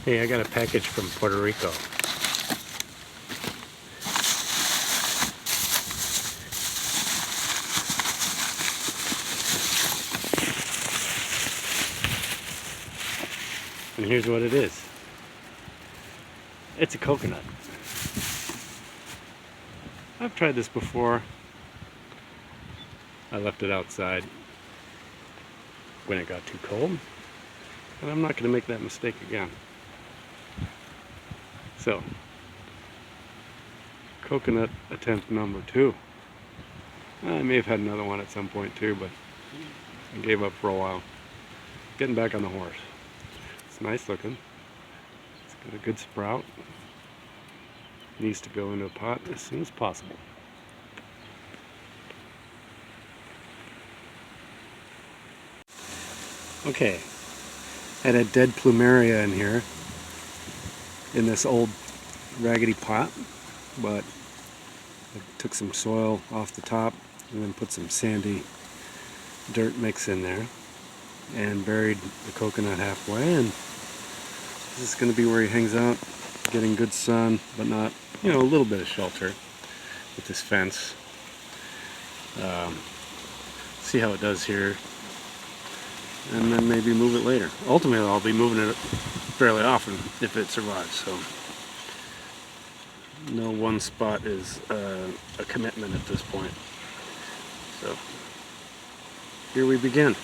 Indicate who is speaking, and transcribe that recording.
Speaker 1: Hey, I got a package from Puerto Rico. And here's what it is. It's a coconut. I've tried this before. I left it outside when it got too cold, and I'm not going to make that mistake again. So, coconut attempt number 2. I may have had another one at some point too, but I gave up for a while. Getting back on the horse. It's nice looking. It's got a good sprout. Needs to go into a pot as soon as possible. Okay, had a dead plumeria in here in this old raggedy pot, but I took some soil off the top and then put some sandy dirt mix in there and buried the coconut halfway, and this is going to be where he hangs out, getting good sun, but not, a little bit of shelter with this fence. See how it does here, and then maybe move it later. Ultimately, I'll be moving it fairly often if it survives, so no one spot is a commitment at this point. So here we begin.